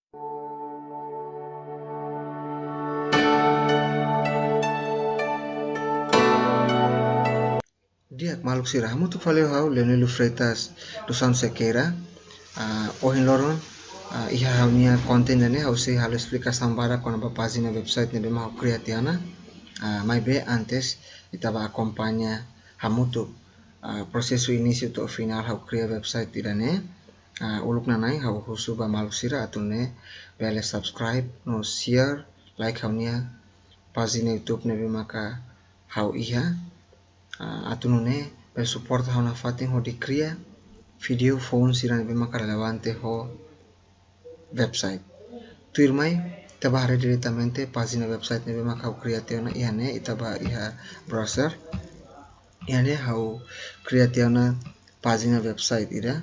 Dia maluk sirah hamu tu valeu hau Leonel Freitas do San Sequeira ohin loron iha haunia konten ne hau se halo explica sambara com a página website ne bema criatiana mai be antes itaba acompanha hamutu processo início to final hau cria website idane uluk nanai hau husu ba maluk sira atune bele subscribe no share like haunia página YouTube ne bema ka hau iha atunune per support hau na fatin ho di cria video phone sirane bema ka relevante ho website tu irmai itaba hare diretamente página website ne bema ka creationa ihane itaba iha browser ihane hau creationa página website ida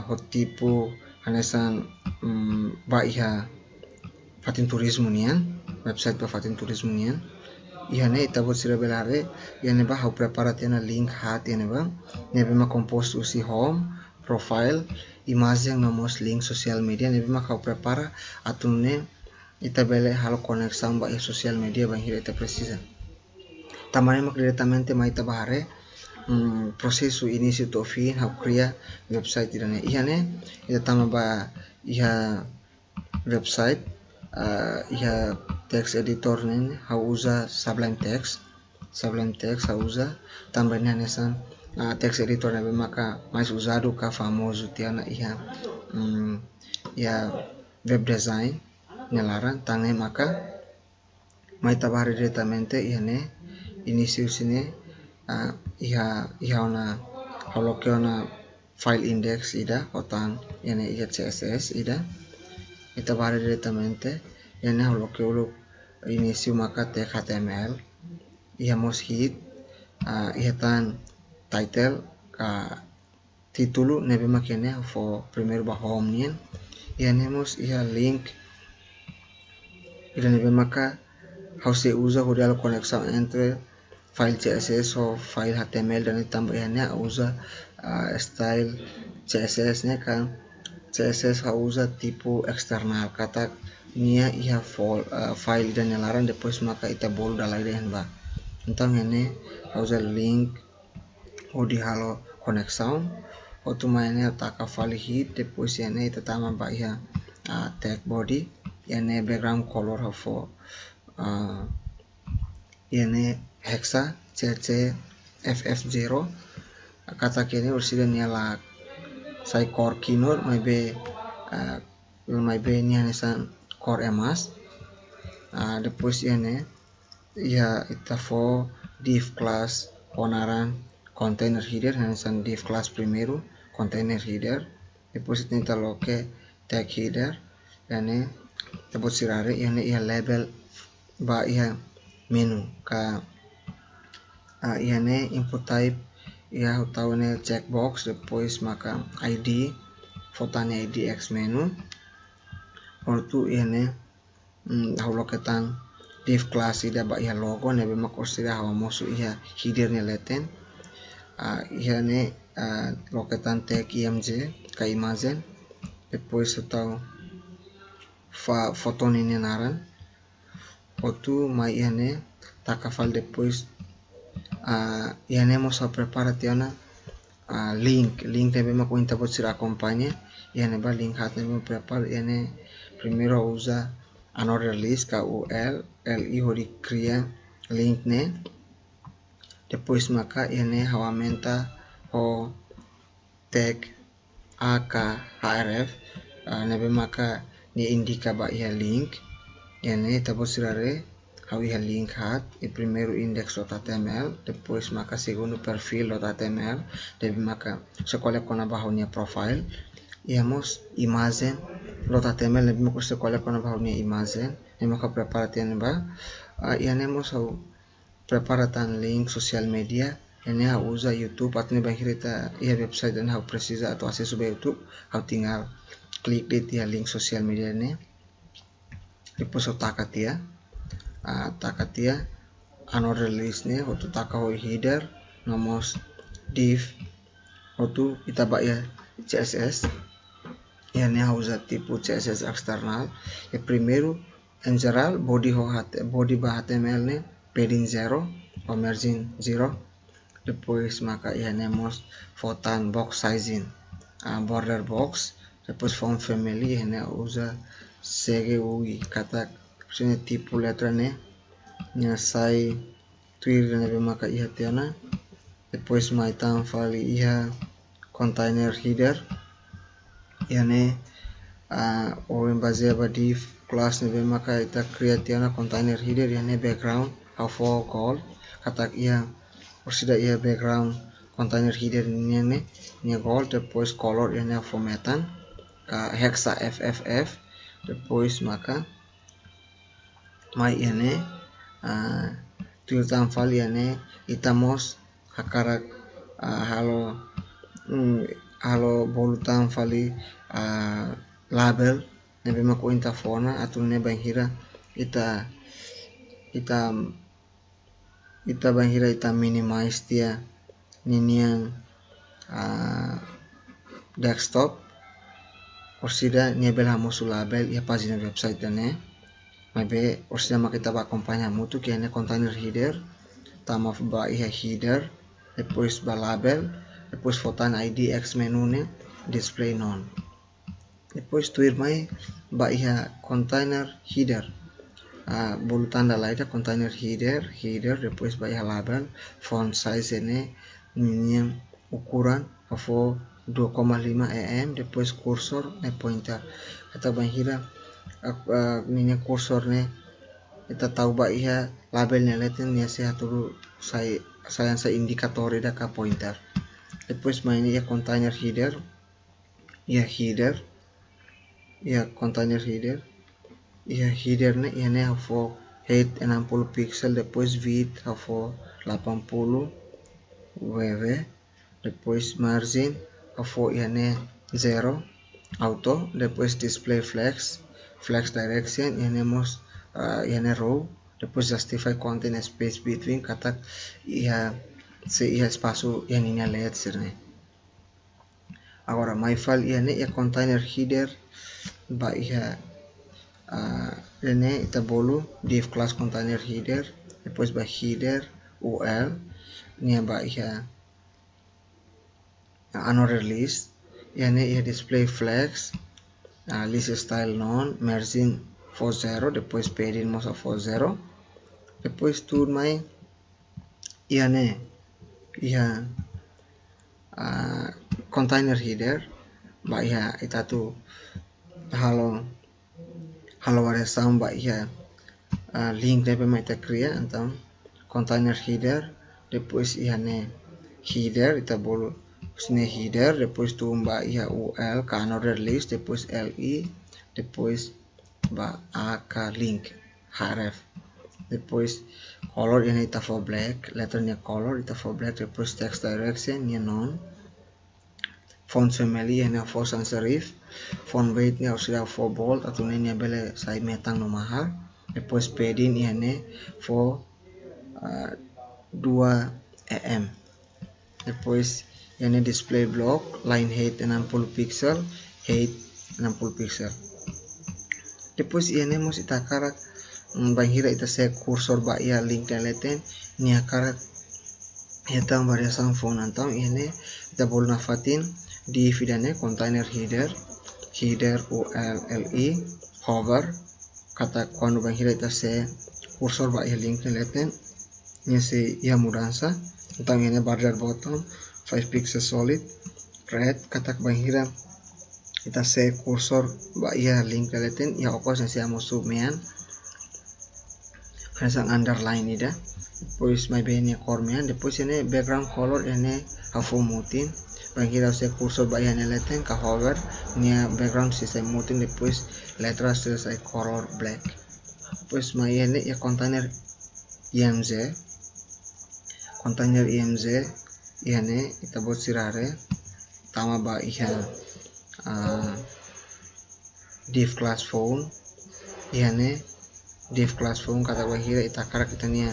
ho tipo hanesan ba iha fatin turismo nian website ba fatin turismo nian ihane itabo sira belare ihane ba hau prepara tiana link hat ihane ba nebe ma compose usi home profile imagem nomos link social media nebe ma hau prepara atunne itabele halo conexão ba social media ba hira ita precisa tamane mak diretamente mai tabahare processo início to fim hau cria website irane ihane ita tama ba iha website iha text editor nen hau usa Sublime Text hau usa também nessa text editor ne maka mais usado ka famoso tiana iha web design nelaran tangne maka mai tabari diretamente ihane início sini iha ona holokeona file index ida otan ihane iha CSS ida itabari diretamente ihane holokeo início maka tag HTML ihamos hit ihatan title ka título nebe makene for primeiro ba home nien ihanemos iha link ida nebe maka how se usa horial conexão entre file CSS ou file HTML dan tambah ihane usa style CSS ne kan CSS ha usa tipo external kata nia iha file dan nelaran depois maka ita bolu dalai den ba então ene usa link o di halo conexão otomane ataka file hit depois ene ita tama ba iha tag body ene background color for ene hexa cc ff0 kata kene ursida niala sai core kinor mai be ni hanesan core emas depois ene ia ita for div class onaran container header hanesan div class primeiro container header depois ita loke tag header ene depois sirare ene ia label ba ia menu ka ihane input type ia utaune checkbox depois maka id fotane id x menu ortu ihane hauloketan div class ida ba iha logo nebe makosira hawa mosu iha header ne leten ihane loketan tag img ka imagem depois utau foto nini naran otu mai ihane takafal depois ihane mosa prepara tiana link nebe mako inta bot sira acompanha ihane ba link hat nebe prepara ihane primeiro usa another list ka ul li hori cria link ne depois maka ihane hawamenta ho tag href nebe maka ni indica ba iha link ihane tabot sirare hau iha link hat e primeiro index.html depois maka segundo perfil.html deve maka sekolah kona bahaunia profile ihamos imagem.html deve maka sekolah kona bahaunia imagem deve maka prepara tian ba ihanemos hau prepara tan link social media ini hau usa YouTube atau ne bahirita iha website dan hau precisa atau akses ba YouTube hau tinggal klik di tia link social media ne depois hau takatia another list ne hotu taka hoi header nomos div hotu itaba ya CSS ihane usa tipo CSS external. E primeiro em geral body ba HTML ne padding 0 ou margin 0. Depois maka ihane mos fotan box sizing border box. Depois font family ihane usa CGUI kata sini tipo letra ne nya sai tuir ne maka ihatiana. Depois mai tam fali iha container header ihane ou em baseava div class ne maka ita creatiana container header ihane background for gold katak ia orsida ia background container header ne gold. Depois color ihane formatan ka hexa FFF. Depois maka mai ihane tuir tam fali ihane itamos hakarak halo bolutam fali label nebe mako inta fona atau ne banghira ita banghira ita minimize dia niniang desktop orsida nebel hamusu label ia pagina website ne mabe orsida makita ba acompanha mutu que é container header tama ba ia header. Depois ba label. Depois fotan ID X menu ne display none. Depois tuir mai ba ia container header bulu tanda lain container header. Depois ba ia label font size ne niniang ukuran afo 2,5 mm. Depois cursor ne pointer kata banghira niniang cursor ne kita tahu ba ia label ne leten ne se haturu saya indikator ida ka pointer. Depois main ia container header ia container header ne ihane hafo height 60 pixel. Depois width hafo 80 ww. Depois margin hafo ihane 0 auto. Depois display flex direction ihane mos ihane row. Depois justify content space between katak ia espaço yang ini lihat sirne. Agora mai file ihane ia container header ba ia ita bolu div class container header. Depois ba header ul nia ba ia another list ihane ia display flex list style none margin for 0. Depois padding mosa for 0. Depois tur mai ihane ia container header ba ia ita tu halo waresam ba ia link ne pema ita cria então container header. Depois ihane header ita bolu sini header. Depois tumba ia ul ka another list. Depois li. Depois ba ak link href. Depois color ini ita for black letternya color ita for black. Depois text direction nya none. Font family ini for sans serif. Font weight nya usida for bold atau nya bele sai metang no mahal. Depois padding ini for 2 mm. Depois ini display block line height 60 pixel height 60 pixel. Depois ini mos ita karak banghira ita se cursor ba ia link leten nia karak ita variação font. Então ini ita bolu nafatin di vidane container header uli hover kata quando banghira ita se cursor ba ia link leten nia se ia mudança. Então ini border bottom 5 pixel solid red kata banghira ita se cursor ba ia link leten ia okos se amosu mean sang underline ida. Depois mai bene kormean. Depois ini background color ini hafo mutin banghira se cursor ba ia leten ka hover nia background selesai mutin. Depois letra selesai color black. Depois mai ini ya container img ihane ita buat sirare tama ba ia div class phone ihane div class phone kata bahira ita karak itania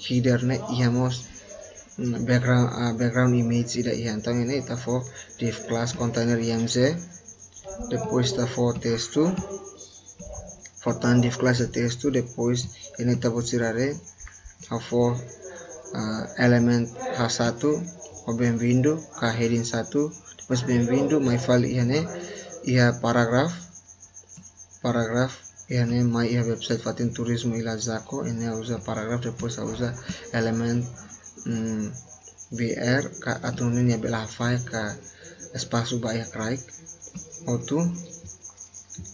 header ne ihamos background image ida iya então ini ita for div class container imz depois ita for texto fortan div class texto depois ini ita vou tirar for element H1 o bem-vindo ka heading 1 depois bem-vindo my file ia paragraph ihane my ia website fatin turismo ila zako ini usa paragraph depois usa element br ka atunin ya bela file ka espaço ba ia craik auto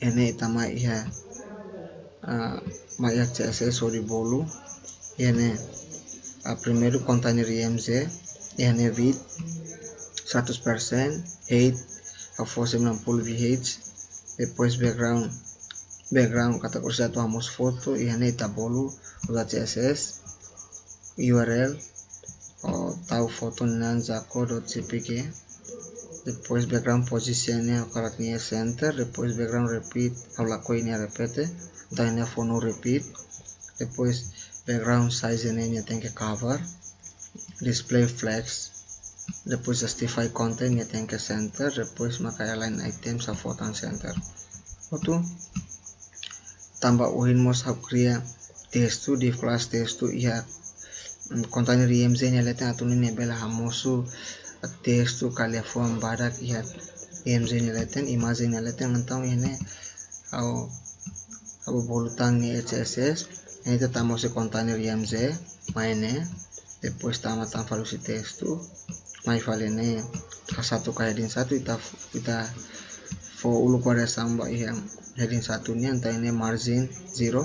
ini itama ia ma ia css ori bolu ini primeiro container imz ihane width 100% height for 90 vh depois background kata kursi atau hamos foto ihane tabolu usa css url tahu foto nan zako.jpg depois background positionnya karakternya center depois background repeat kalau ini repete dan ini fono repeat depois background size ini tengke cover display flex depois justify content ya tengke center depois maka align item sa foto center itu tambah uhin mos hakria texto div class texto ia container imz nya leten atunin ne bela hamosu texto kali form badak ia imz nya leten image nya leten então ini au bolutan ni css ini tambah si container imz maine depois tambah valusi texto my file ini satu ka heading 1 kita for ulu pada samba yang heading satunya entah ini margin 0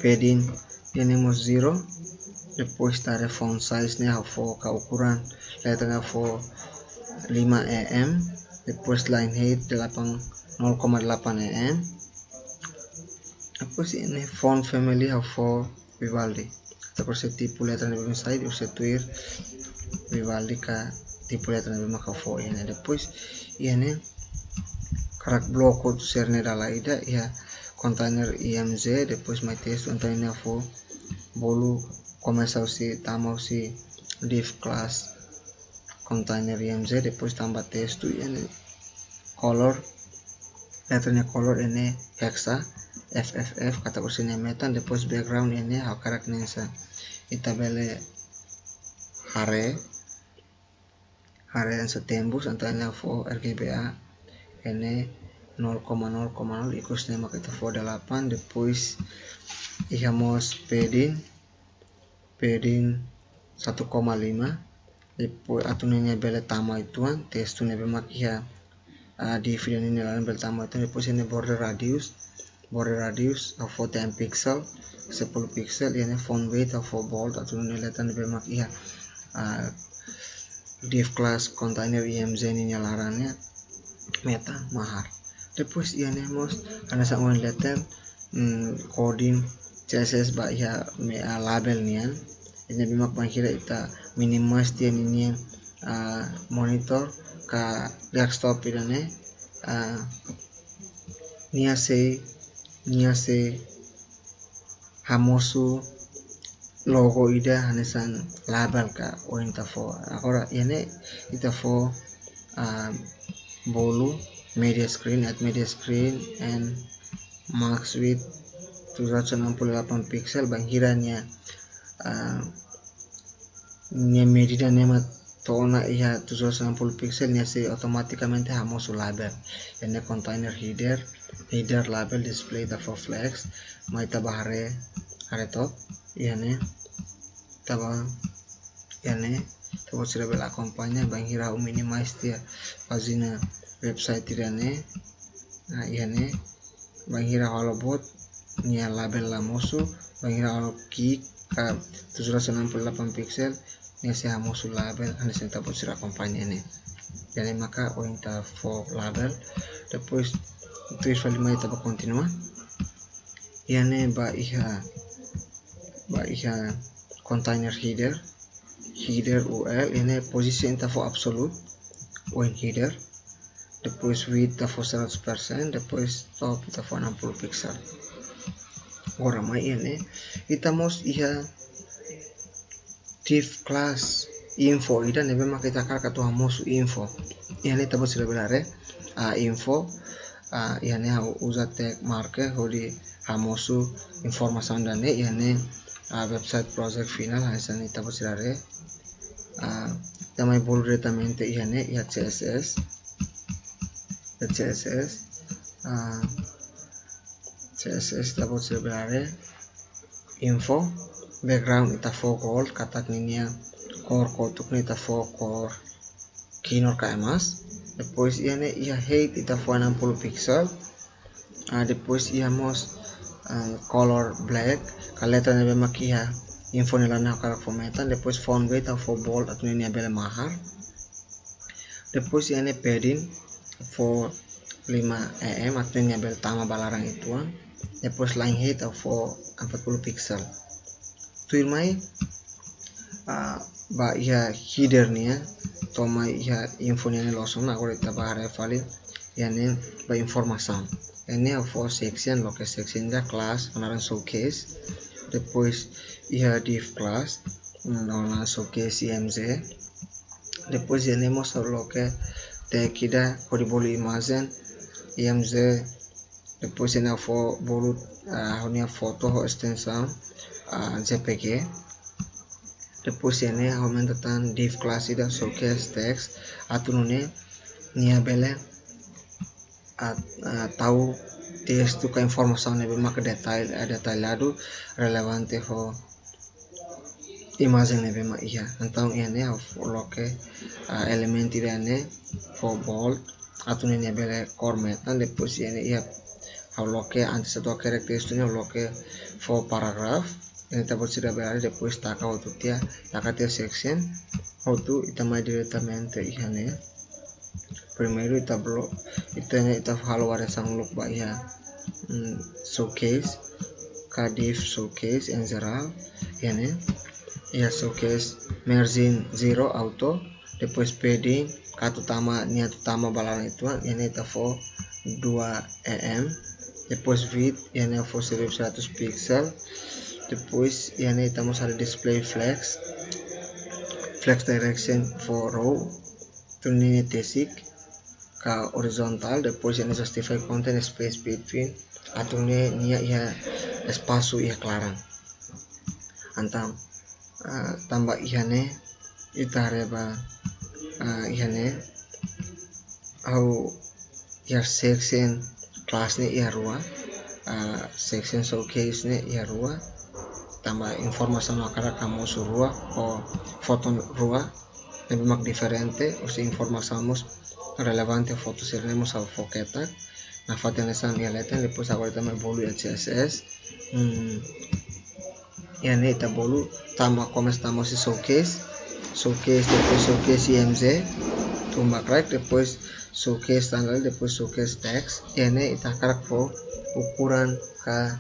padding ini mau 0 depois taruh font size nya for ka ukuran letternya for 5 em depois line height 0,8 em depois ini font family for Vivaldi terus tipe letternya bagaimana side usah tuir Vivaldi ka tipe letternya bagaimana ka for ini depois ini karak bloko serne dalaida ya container imz depois my text untuk ini for bolu começar si tamau si div class container imz depois tambah texto ini color letternya color ini hexa fff kata kursinya metan depois background ini hakarak nensa itabele hare yang setembus antara for RGBA ini 0,0,0 ikusnya maka kita for 8 depois ihamos padding 1,5 depois atunnya bele tama ituan textunya bemak ia di video ini lain bele tama itu depois ini border radius for 10 pixel 10 pixel ini font weight for bold atunnya letan bemak ia div class container imz ini nyalarannya meta mahar depois ia nemos karena sa on letter coding css ba ia label nian ini bimak bangkira ita minimize dia ini monitor ka desktop idane niase hamosu logo ida hanesan label ka ointa fo agora ini ita fo bolu media screen and max width 268 pixel bangkiranya nya medida nema tona iya 260 pixel nya se automaticamente hamos label ini container header label display ta for flex mai tabahare top ini taba sira bela kampanye banghira minimize dia pagina website tirane ini banghira holobot nia label la mosu banghira holo key ka 268 pixel nia se hamosu label ane senta sira kampanye ini jadi maka ointa for label depois tu file mai taba continua ini ba iha container header UL ini posisi enta for absolute when header depois width for 100% depois top for 60 pixel ora mai ini itamos iha div class info ida nebe mak kita kar katu hamosu info yani tabo sila belare info yani usa tag marke hodi hamosu informasi dane yani website project final haisani tabo silare tamai bol direttamente yani CSS tabo sila belare info background ita for gold katak ninia core kotuk ita for core kinor kaimas depois ia height ita for 60 pixel depois íamos color black ka letra nebe makia info nila na karak formattan depois font weight ita for bold atau ninia bele mahar depois ia padding for 5 mm atau ninia bele tama balarang ituan depois line height ita for 40 pixel tuirmai ba ia header nia toma ia info nia losong agora ita bahare vale yani ba informação ini for section loke section da class onaran showcase depois ia div class onaran showcase img depois ini mostra loke tag ida pode bolu imagem img depois ini for bolu honia foto ho extensão jpg depois ini aumentatan div class ida showcase text atunune nia bele tahu texto com a informação nebe mak detalhado relevante ho imagem nebe mak ia então ini loke element ini for bold atau ini bele formattan depois ini ia loke antes satu karakteristik ini loke for paragraph ini tabot sudah berada depois taka dia section auto itamai diretamente ia primeiro ita blog ita halo sang look ba ya showcase div showcase en geral yani ya showcase margin 0 auto depois padding katu utama niat utama balarang itu yani ita for 2 mm depois width yani for 100 pixel depois yani ita mau ada display flex direction for row tunini basic ka horizontal depois ini justify content space between atau nia ia espaço ia clarang antam tambah ihane itareba ihane au ia section class ni ia rua section showcase ni ia rua tambah informasi makara kamu surua o foto rua lebih mak diferente o si informasi relevante foto seremos ao foqueta na foto nessa minha letra depois agora também bolu CSS e a neta bolu tama como estamos em showcase depois showcase img tumba crack depois showcase tanggal depois showcase text e a neta karak for ukuran ka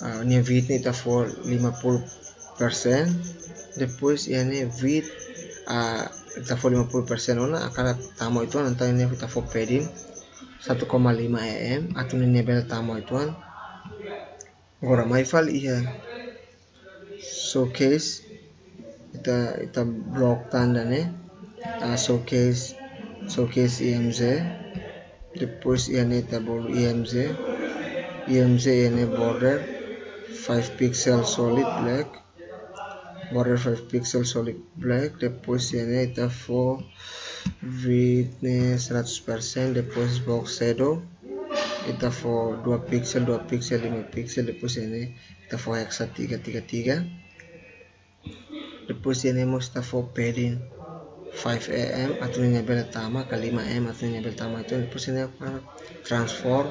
nia width nita for 50% depois e a width kita for 50% ona akala tamo itu nanti ini kita for padding 1,5 mm atau ini bel tamo itu agora mai fal ia showcase kita block tanda ne showcase img depois ini kita bolu img ini border 5 pixel solid black border 5 pixel solid black depois ini kita for widthnya 100% depois box shadow kita for 2 pixel 5 pixel depois ini kita for hexa 333 depois ini mau kita for padding 5 mm atau ini bel tama ke 5 mm atau ini bel tama itu depois ini transform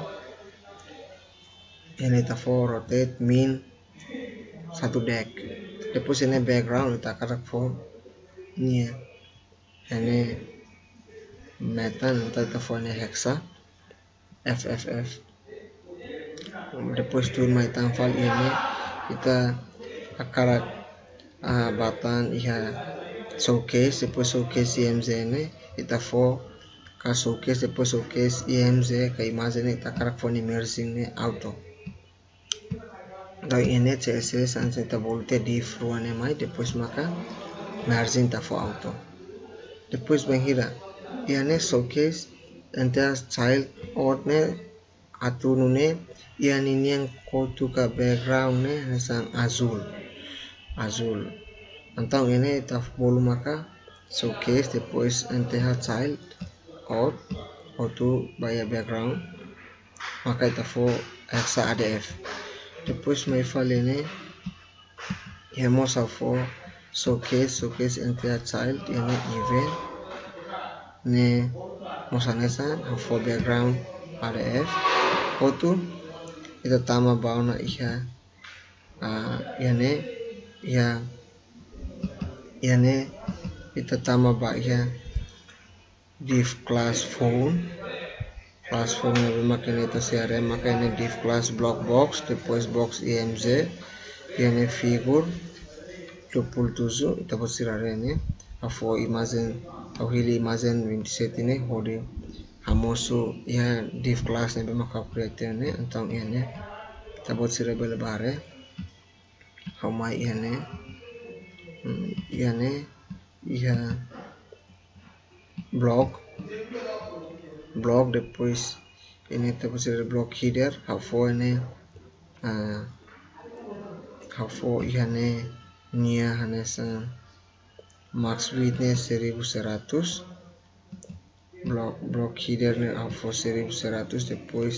ini kita for rotate min 1 deck depois ini background kita karak for ini metal kita for ini hexa FFF depois tu mai tanfal ini kita karak button ia showcase depois showcase img ini kita for ka showcase depois showcase img ka imagem ini kita karak for ini merging ini auto Daí ini CSS anse ta bolte div ruane mai depois maka margin ta for auto. Depois banhira iane showcase entire child outne atunune iane yang kotu ka background ne sang azul. Então ini ta bolu maka showcase depois entire child out auto by background maka ita for hexa adf. Depois mai file ini Hemos for showcase entire child ini event ne mosanesa for background adf auto ita tama bauna iha iane ita tama ba iha div class phone ne makanya ita CRM makanya div class block box depois box emz iane figure 27 ita posirare ne afo imagine au hili imagine 27 ini hodi hamosu ya div class ne bemaka create ne então iane ita posirare belebare hamai iane iha block depois ini ita posirare block header afo ini afo iane nia hanesa max width ne 1100 block header ne afo 1100 depois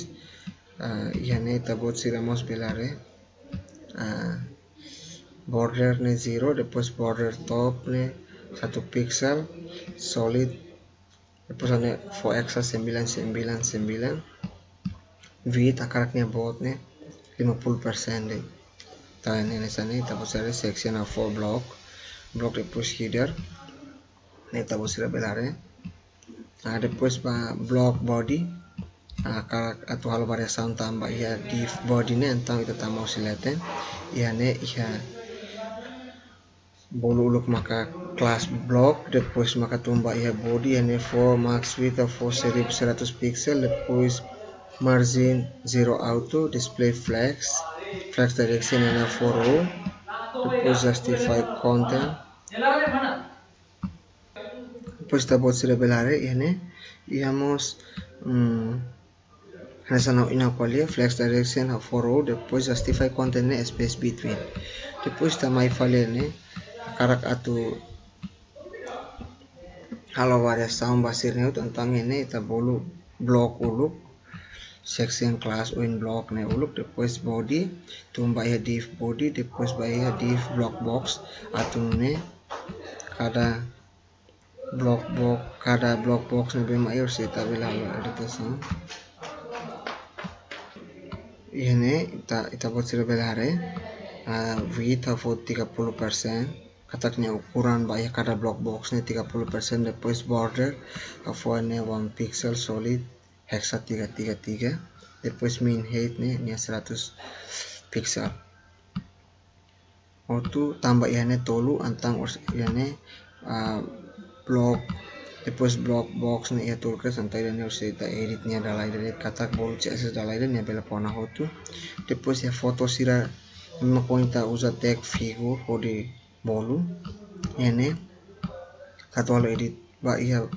iane tabot siramos belare border ne 0 depois border top ne 1 pixel solid depois ane for hexa 999 width akaraknya bot ne 50% deh. Tahan ini sana kita posare section of for block depois header neta posare belare depois ba block body karak atau hal variação tambah ya div body ne então kita tambah sileten iane iha boluluk maka class block depois maka tumba iha body ane for max width of 1100 pixel depois margin 0 auto display flex direction ane for row depois justify content depois tabot sira belare iane iamos Hansa ina qualia flex direction for row depois justify content ne space between depois tamai file ne karak atu halo variação basir ne tentang ini ita bolu block uluk section class win block ne uluk depois body tumba ya div body depois ya div block box atu ne kada block box ne be maior seta bila editação ini ita buat belare width of 30% kataknya ukuran bahaya kada block box ne 30% depois border of 1 pixel solid hexa 333 depois min height ne 100 pixel auto tambah iane tolu antang iane block depois block box ne ia tulkas antai dan usita edit nya dalai dari katak bolu CSS dalai dan ya bela pona hotu depois ya foto sira makointa usa tag figure hodi bolu ene katolo edit ba ia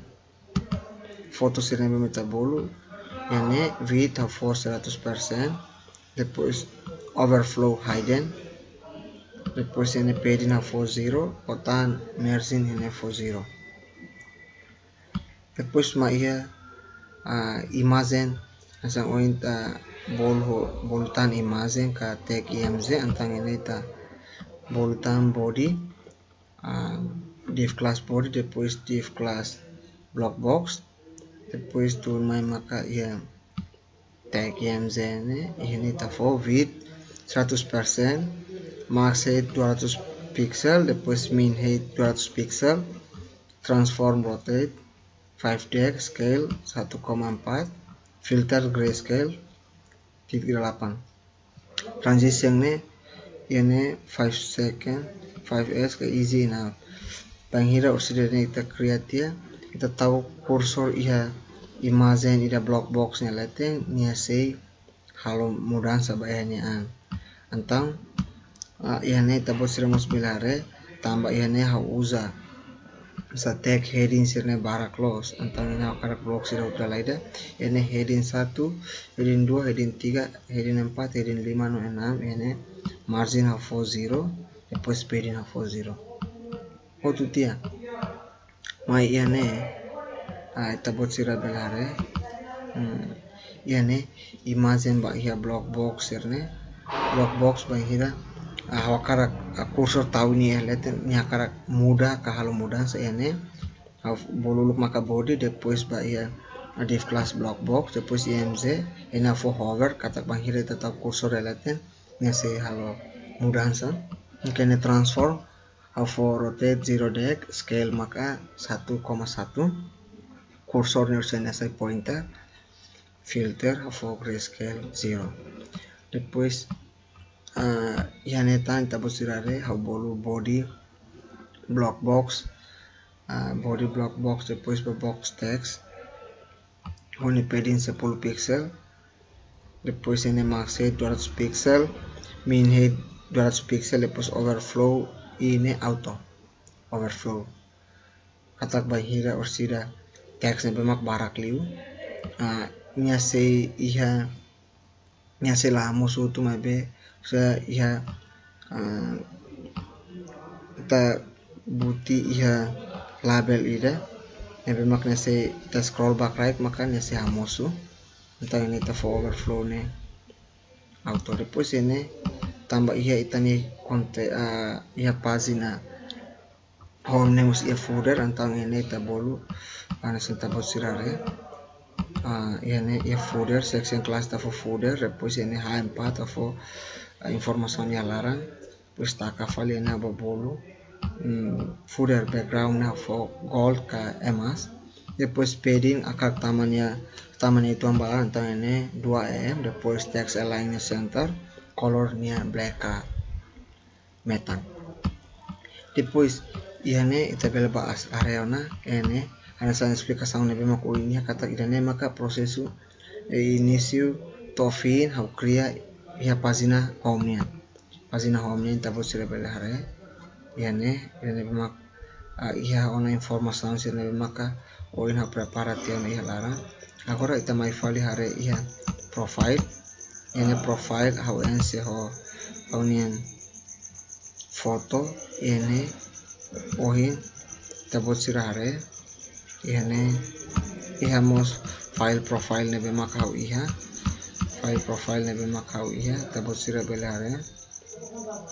foto sira memeta bolu ene width of 400% depois overflow hidden depois ene padding of 40 otan margin ene 40 depois ia imagem asang ointa bolutan imagem ka tag imz antang ini ta bolutan body div class body depois div class block box depois turmai maka ia tag imz ini ta for width 100% max height 200 pixel depois min height 200 pixel transform rotate 5dx scale 1,4 filter grayscale 3,8 transition ne ini 5 second 5s ke easy now panghira usidene kita create kita tahu kursor iha imagine ida block box nya lete nia sei halo mudah sabayanya Então ihane tabot siramos bilare tambah ihane hau usa sa tag heading sirne bara close. Então ini karak blog sira udalaida ini heading 1, heading 2, heading 3, heading 4, heading 5 no 6 ini margin hau 40 depois padding hau 40 outro dia mai ihane tabot sira bilare ihane imagine ba ia block box sirne block box ba hira hawakarak kursor tahu ni leten ni karak mudah kahalo mudah ini boluluk maka body depois ba ia div class block box depois imz ina for hover katak bang hira tetap kursor leten ni se halo mudah sa kene transform for rotate 0 deg scale maka 1,1 kursor ni saya pointer filter for grayscale 0 depois ihane tan tabot sirare hau bolu body block box depois ba box text hone padding 10 pixel depois ini max height 200 pixel min height 200 pixel depois overflow ini auto overflow katak ba hira or sira text ne bemak barak liu nya se la musu tu mabe sa iha ta buti iha label ida ebe makna se ta scroll back right maka nya se hamosu entah ini ta for overflow ne auto depois ini tambah iha itani konte iha pagina home ne mus iha footer antang ini ta bolu ana senta bosirare ini iha footer section class ta for footer depois ini h4 ta for informasinya larang terus tak kafal ini aba bolu footer background na for gold ka emas depois padding akak tamannya itu ambalan antang ini 2 depois text align center color nya black ka metan depois ihane ita bela bahas area na ini ana sa explicação ne bema ko ini kata idane maka prosesu início to fin hau cria ia pagina home nya tabot sira bela hare ihane bemak ia ona informação sira maka oin ha preparatian ia lara agora ita mai fali hare ia profile ini profile hau ense ho aunian foto ini ohin tabot sira hare ihane ihamos file profile ne bemak hau iha file profile ne bemak hau iha tabot sira bela hare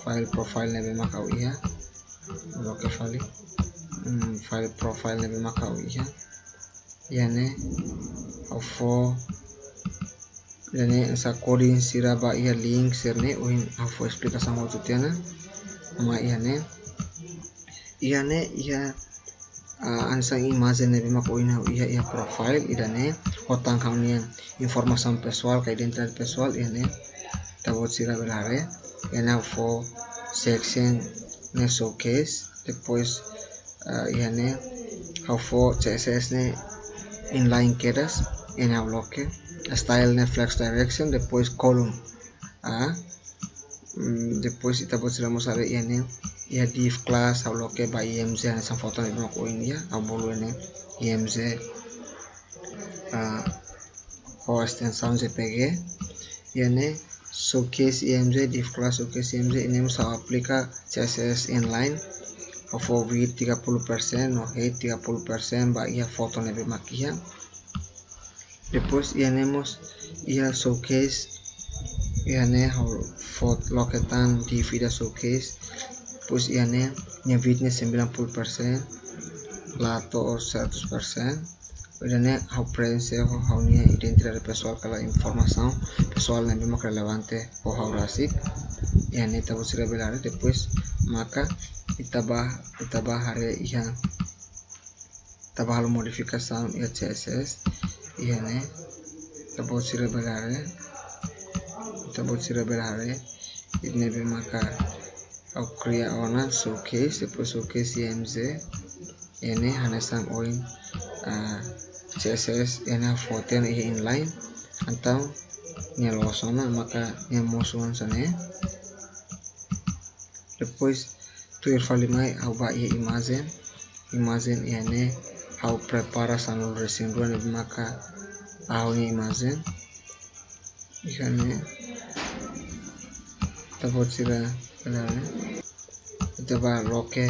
file profile ne bemak hau iha bloke file file profile ne bemak hau iha ihane hau sa coding sira ba iha link sirne uin hau explicação mau tutiana ma ihane iha ansang imagine ne bemak uin hau iha profile idane hotang kaunian informasi pessoal ka identitas pessoal ihane tabot sira belare ihane for section ne showcase depois ihane hau for css ne inline keras ihane hau loke style ne flex direction depois column depois tabot sira mosare ihane ia div class hau loke ba imz ana sang foto ne bemak uin ia hau bolu ne imz o extensão jpg ihane showcase imz div class showcase imz ini musa aplika css inline for width 30% no height 30% ba ia foto ne bemak ia depois ihane mos ia showcase ihane hau foto loketan div ida showcase depois ihane nya width ne 90% lato or 100% Idane hau prense hau nia identidade pessoal kala informação pessoal ne bemak relevante ho hau rasik ihane tabot sira belare depois maka itabah hare iha tabah halo modificação ia css ihane tabot sira belare idne bemaka au cria ona showcase depois showcase imz ini hanesang oin css ini foto ini inline atau nya losona maka nya musuhan sana depois tuir falimai au ba ia imagem iane au prepara sanul resindua ne maka au ni imagem ihane tabot sira belare itaba loke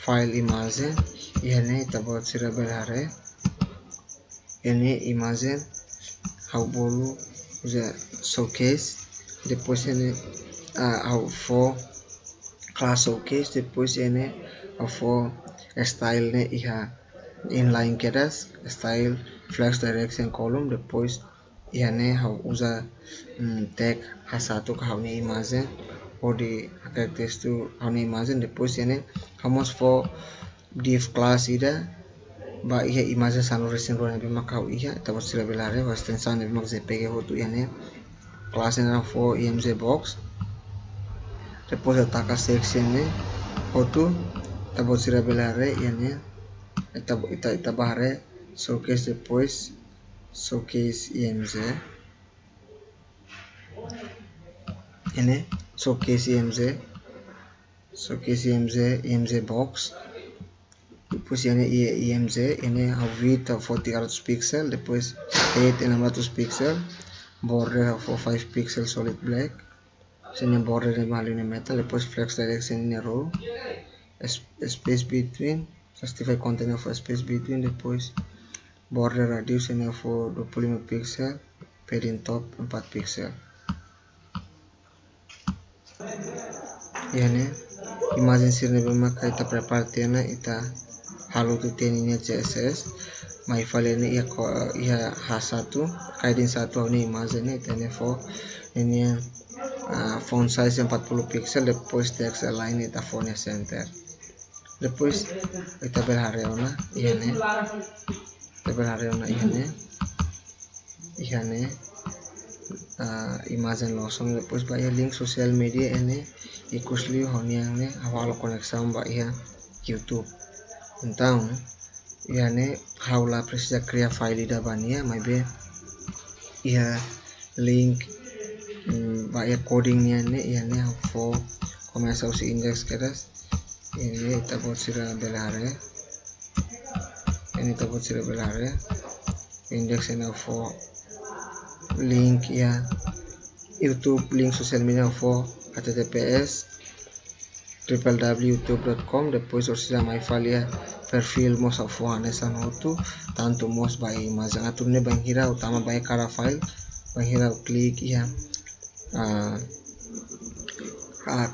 file imagem ihane tabot sira belare ini imagem au bolu usa showcase depois ini au for class showcase depois ini au for style ne iha inline kedas style flex direction column depois ihane au usa tag H1 ke hau ni imagem body characters tu hau ni imagem depois ini vamos for div class ida ba iha imagem sanul resindua ne maka au iha tabot sira belare wa extension ne mak jpg hotu ihane class na for img box depois ataka section ne hotu tabot sira belare ihane ita bahare showcase depois showcase img ini showcase img box depois ini img ini au width 40 pixel depois height 600 pixel border for 5 pixel solid black sini border ni value ni metal depois flex direction ni row space between justify content of space between depois border radius ini for 25 pixel padding top 4 pixel yani imagine sirne maka ita prepare tiana ita halu tu tianinya css my file ini ia h1 kaidin 1 ini imagine ita ini for ini font size 40 pixel depois text align ita fontnya center depois ita berhareona ihane imagine losong depois ba link sosial media ini ikusli honiang ne awal koneksam ba ia YouTube então ihane haula precisa criar file da bania maybe ia link ba ia coding nya ne ihane for começa os index keras ini tabot sira belare index ena for link ya YouTube link sosial media for https www.youtube.com depois orsiza my file ya perfil mos of hanesan hotu tanto mos bai imagem aturne banghira utama bai kara file banghira klik ya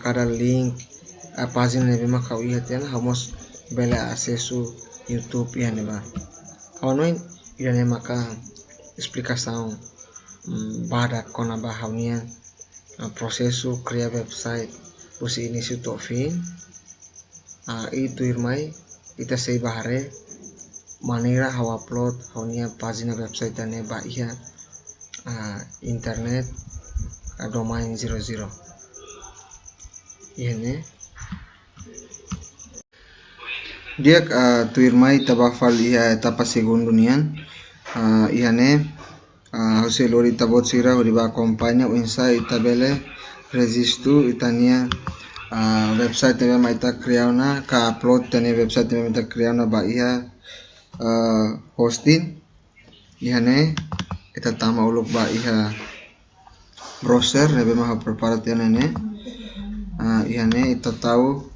kada link página ne bema kau ia tiana hamos bela acesso YouTube ya ne ba kawan ida ne maka explicação bada kona ba haunia processo criar website usi início to fim itu irmai ita sei bahare maneira how upload haunia página website ne ba ia internet domain 00 ini dia tu irmai tabafal ia etapa segundo nian ihane hause lori tabot sira horiba kompanya uinsa itabele registro itania website tebe maita creauna ka upload tene website tebe maita creauna ba ia hosting ihane ita tama uluk ba ia browser nebe maha prepare tiana ne ihane ita tahu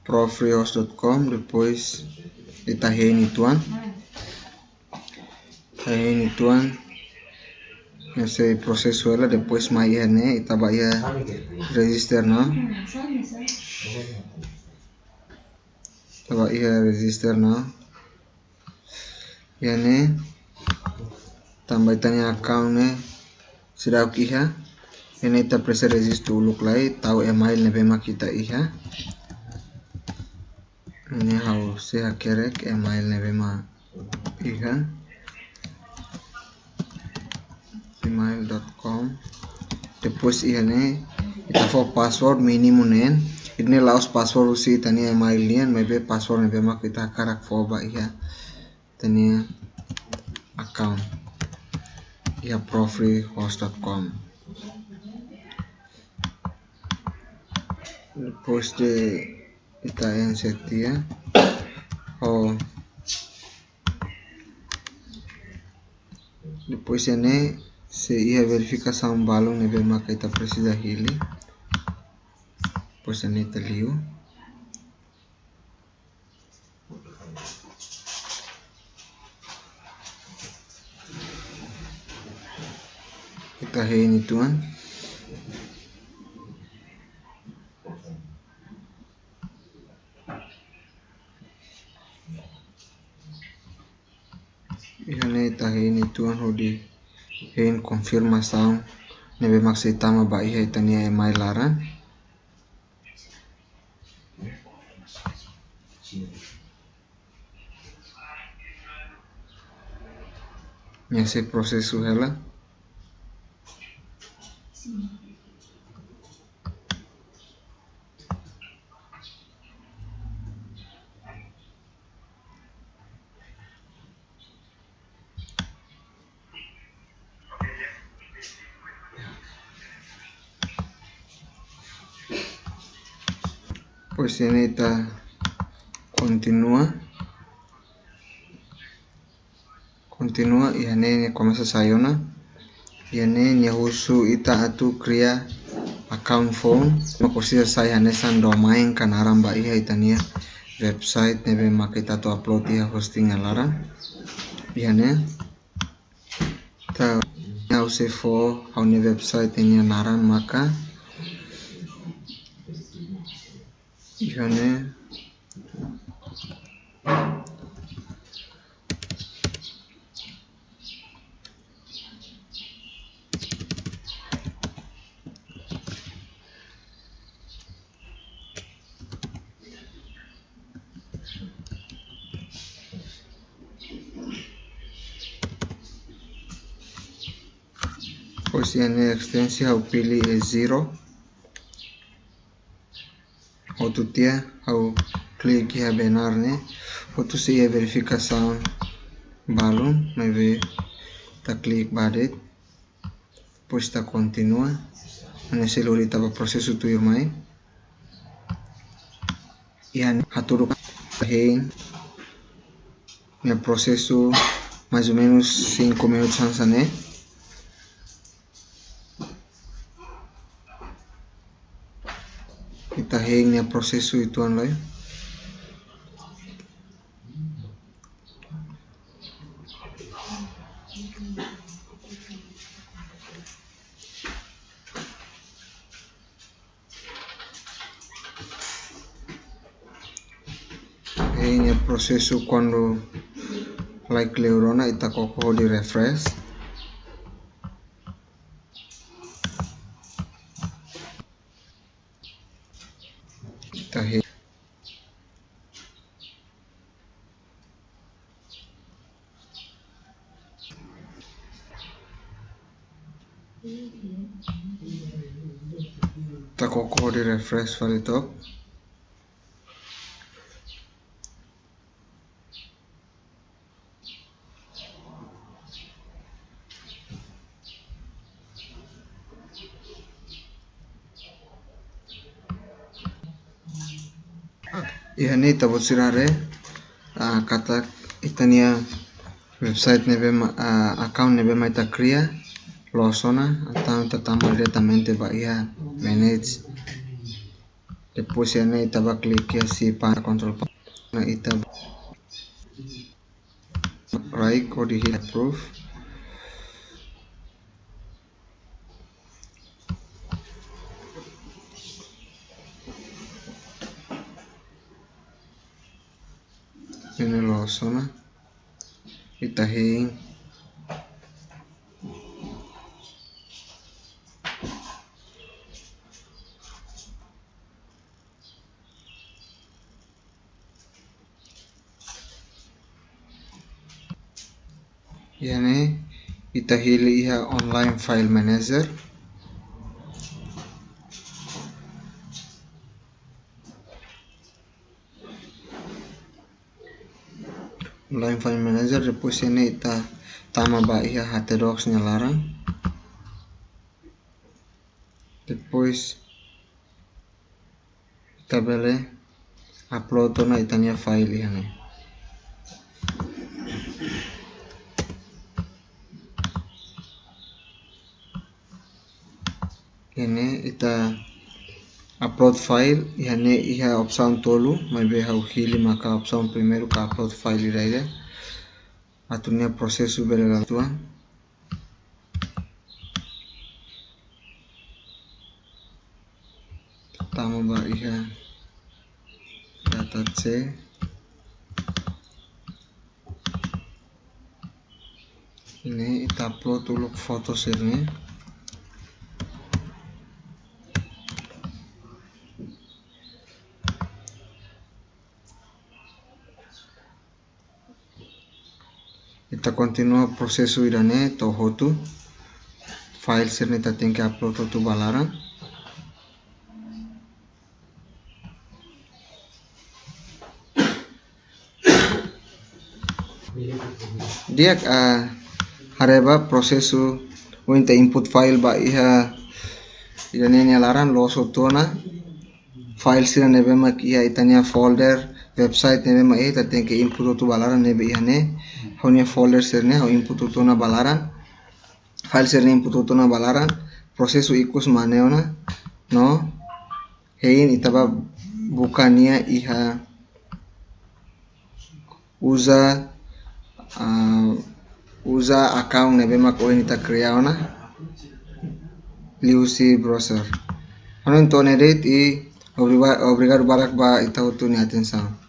profreehost.com depois ita heni tuan esse processo ela depois mai ne ita ba ia register na yani tambah tanya account ne sida kiha ini ita presa register uluk lai tahu email ne bema kita iha ini harus saya kerek email ne bema iha email.com depois ihane ita for password minimum nen ini laos password usi tani email nian maybe password ne bema kita karak for ba iha tani account ya profreehost.com Depois de ita yang setia depois ini se ia verificação balão nebe maka ita precisa hili depois ini ita liu ita ini tuan ini tuan hodi hein confirmação nebe maka itama ba ia itania mai laran esse processo ela pois ini ita continua e ane começa sayona e ane nyahusu ita atu cria account phone makusida saya nesan domain kanaram ba iya itania website nebe maka ita tu upload ia hosting alara e ane ta nyahuse fo haune website ini naran maka e ane pois ini extensi hau pilih zero outro dia hau klik ia benar ne outro se ia verificação balon nebe ta klik badet depois ta continua nesse lori tava processo tu irmai e haturu hein meu processo mais ou menos 5 minutos antes né kita hang ya prosesu itu anlay hang ya prosesu quando like leurona ita koko di refresh ita hang ita koko di refresh valito yani tabot sirare kata itania website nebe account nebe mai ta cria losona atau tatama diretamente ba ia manage depois yani itaba klik ya si para control na ita right kode hit approve ini losona ita hing yani ita hili iha online file manager online file manager depois ini ita tama ba iha htdocs nya larang depois bele upload na itanya file ihane. Ini ita upload file ihane iha option tolu maybe hau hili maka option primeiro ka upload file iraire atunya prosesu bele tua tama ba iha data C ini ita upload uluk foto sirne ita continua prosesu irane to hotu file sirne ta tem que upload hotu balaran dia hareba prosesu uinta input file ba iha irane nyalaran loso tona file sira nebe mak iha itanya folder website nebe ma ta tem que input tu balaran nebe ihane honya folder sirne ho input tu na balaran file sirne input tu na balaran prosesu ikus maneona no hein itaba bukania iha usa account nebe mak oin ita creaona liusi browser. Ano ito nedate obrigado barak ba ita utu ni atenção.